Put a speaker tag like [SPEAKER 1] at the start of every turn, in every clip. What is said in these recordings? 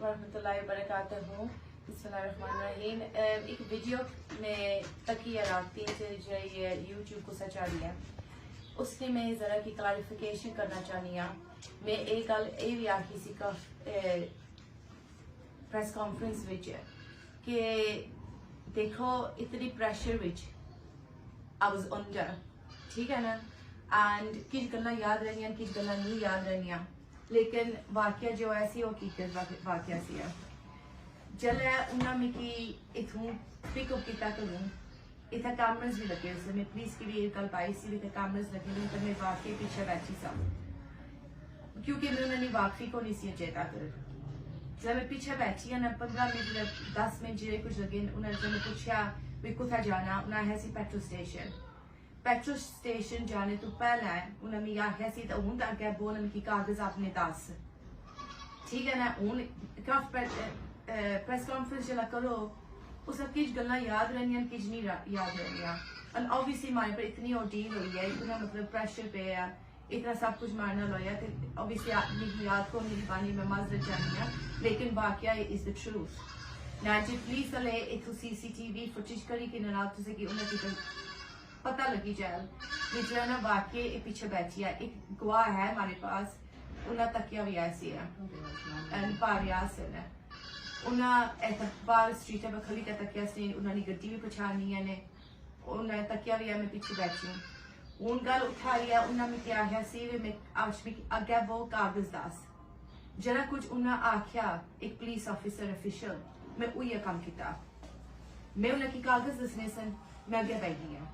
[SPEAKER 1] वरहमतुल्लाहि वबरकातुहू। बिस्मिल्लाहिर्रहमानिर्रहीम। एक वीडियो में तकिया राती से जो ये यूट्यूब को सचा दिया उसने मैं ज़रा की क्लैरिफिकेशन करना चाहनी हाँ। मैं एक गल ये भी आखी सी का प्रेस कॉन्फ्रेंस विच कि देखो इतनी pressure which I was under, ठीक है ना, एंड किस गल्लां याद रहियां किस गल्लां नहीं याद रहियां, लेकिन वाकया जो है सी हकीकत वाकया सी है। जल्द उन्हें मिगी इथों पिकअप किया करूँ, इतना कैमरस भी लगे उसमें, मैं पुलिस की भी एक गल पाई सी, इतने कैमरस लगे हुए, तो मैं वाकई पीछे बैठी सा क्योंकि मैं उन्होंने वाकफी को नहीं सी चेता कर। जब मैं पीछे बैठी है ना 15 मिनट 10 मिनट जो कुछ लगे, उन्होंने जब मैं पूछा भी कुत्थे जाना, उन्हें है सी पेट्रोल स्टेशन जाने तो पहले उन्हें मैं आख्या सी तो हूं अगे बोल मिगी कागज अपने दस, ठीक है ना। हूं प्रेस कॉन्फ्रेंस जला करो उसमें किस गल्लां याद रहनियां किस नहीं याद रहनियां, एंड ऑब्वियसली हमारे पर इतनी ऑर्डील हुई है, इतना मतलब प्रेशर पे है, इतना सब कुछ मारना होया तो ऑब्वियसली मेरी याद को नहीं पानी मैं माजरत चाहनी है, लेकिन वाकया इज द ट्रूथ ना जी। पुलिस वाले इथों CCTV फुटेज करी कि ना तुझे कि उन्हें कि पता लगी जाए कि जो ना वाकई पीछे बैठी है, एक गवाह है हमारे पास, उन्हें तकिया भी ऐसी है एंड पारियास है उन्हें बार स्ट्रीट पर खली का तकिया से उन्होंने गड्डी भी पछानी है ने उन्हें तकिया भी है, मैं पीछे बैठी हूँ। उन गल उठा लिया उन्हें मैं क्या है सी मैं अगे वो कागज दस जरा कुछ उन्हें आख्या एक पुलिस ऑफिसर ऑफिशियल, मैं उही काम किया, मैं उन्हें की कागज दसने सन, मैं अगे बैठी हूँ।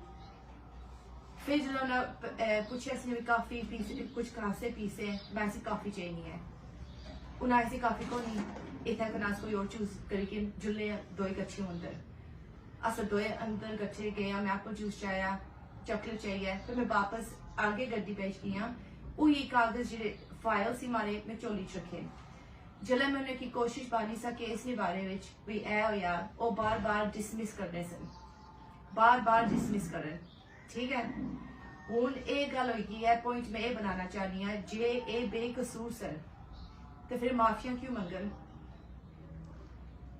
[SPEAKER 1] फिर जो उन्हें पूछा इसने भी काफी पीसे कुछ खासे पीसे वैसी काफी चाहिए है, उन्हें ऐसी काफी को नहीं इतना कनास कोई और चूज करके जुले दोए कच्चे अंदर असल दोए अंदर कच्चे गए, मैं आपको जूस चाहिए चॉकलेट चाहिए, फिर मैं वापस आगे गड्डी पेश किया वही कागज जो फाइल सी मारे मैं चोली च रखे। जल्द मैं उन्हें की कोशिश पानी सा केस के बारे में भी ए होया वो बार बार डिसमिस करने सन, बार बार डिसमिस करन, ठीक है। हुन ये गल होगी है पॉइंट मैं ये बनाना चाहनी है जे ए बेकसूर सन तो फिर माफिया क्यों मंगन,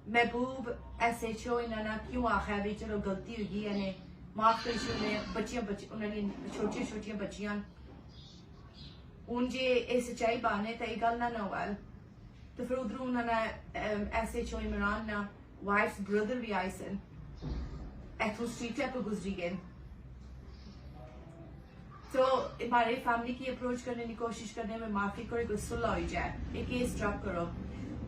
[SPEAKER 1] महबूब SHO इन्होंने क्यों आखा भी चलो गलती होगी है माफ करी बच्चियां उन्होंने छोटिया छोटिया बच्चियां हूं जे ये सच्चाई बाने तो गल ना हुआ तो फिर उधरों उन्होंने SHO इमरान ना वाइफ ब्रदर भी आए सन इथों स्ट्रीट पर गुजरी गए, तो हमारे फैमिली की अप्रोच करने की कोशिश करने में माफी करो, कोई सुलह हो जाए, एक केस ड्रॉप करो।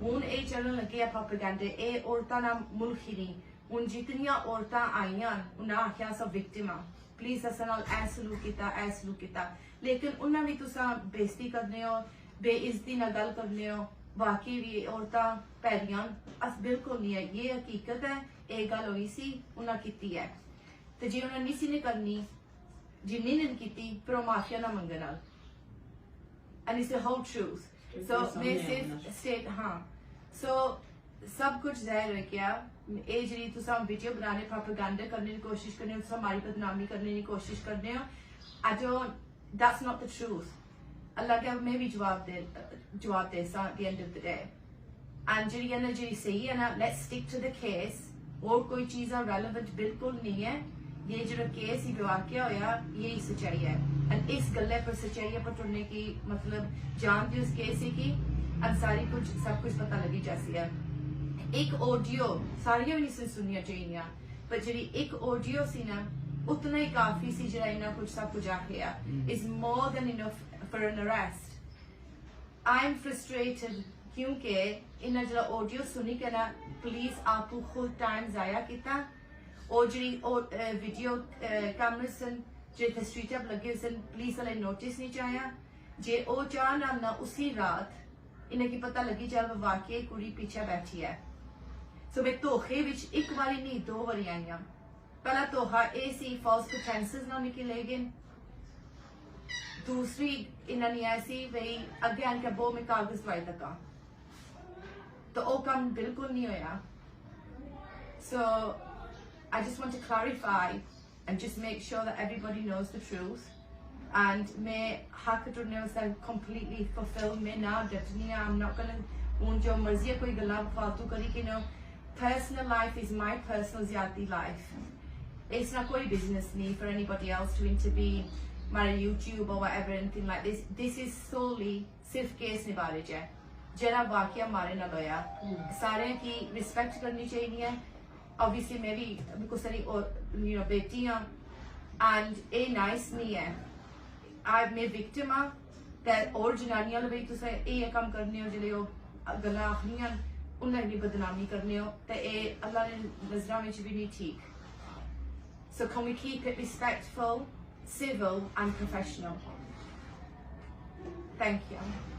[SPEAKER 1] हुन ये चलन लगे प्रोपेगेंडा ये औरतां ना मुल्क ही नहीं, हुन जितनियां औरतां आईयां उन्हें आख्या सब विक्टिम आ, पुलिस असां नाल ऐ सलूक कीता, लेकिन उन्हें भी तुसां बेइज्जती करने हो, बेइज्जती नाल गल करने हो, वाकई भी औरतां पैरियां अस बिल्कुल नहीं है, ये हकीकत है, ये गल हुई सी उन्हें कीती है, तो जे उन्हें नहीं सी ने करनी जिन्नी ने की फिर माफिया ना मंगना and it's the whole truth. So मैं सिर्फ स्टेट हाँ सो सब कुछ जाहिर है क्या ये जी तुम वीडियो बनाने प्रोपेगेंडा करने की कोशिश करने हो, हमारी बदनामी करने की कोशिश करने हो, I don't that's not the truth. Allah के मैं भी जवाब दे सा at the end of the day and जी सही है ना, let's stick to the case, और कोई चीज़ रेलेवेंट बिल्कुल नहीं है, ये जो केस ही वाकया होया यही सच्चाई है एंड इस गल्ले पर सच्चाई पर टुरने की मतलब जानती उस केस की एंड सारी कुछ सब कुछ पता लगी जैसी है। एक ऑडियो सारिया भी नहीं सुनिया चाहिए पर जी एक ऑडियो सी ना उतना ही काफी सी जरा इन्हें कुछ सब कुछ आखिया is more than enough for an arrest. I am frustrated क्योंकि इन्हें जरा ऑडियो सुनी के ना पुलिस आपको खुद टाइम जाया किया और जी वीडियो कैमरे सन जो स्ट्रीट पर लगे सन पुलिस वाले नोटिस नहीं चाहया, जे ओ चाह ना उसी रात इन्हें की पता लगी जाए वाकई कुड़ी पीछे बैठी है। सो मैं धोखे विच एक बारी नहीं दो बारी आई हाँ, पहला धोखा ये सी फॉल्स प्रिटेंसेस ना निकले गए, दूसरी इन्होंने ऐसी भाई अगे आके बो मैं कागज दवाई लगा तो वो काम बिल्कुल नहीं होया। सो I just want to clarify and just make sure that everybody knows the truth. And may Hakadurneos completely fulfill me now. I'm not going to हूँ जो मर्जी है कोई गल्ला फालतू करी कि no personal life is my personal zyati life. It's not कोई business need for anybody else to intervene, my YouTube or whatever, anything like this. This is solely सिर्फ केस निवारज है जरा वाकया मारे ना लोया सारे की रिस्पेक्ट करनी चाहिए obviously मैं भी कुछ सारी बेटी हाँ and ए नाइस नहीं है मैं विक्टिम हाँ ते और जनानियां लो भी तुसे ये काम करने हो जिले हो गल्ला आखनियां उन्हें भी बदनामी करने हो ते ए अल्लाह ने नज़रों में भी नहीं ठीक. So can we keep it respectful, civil and professional? Thank you.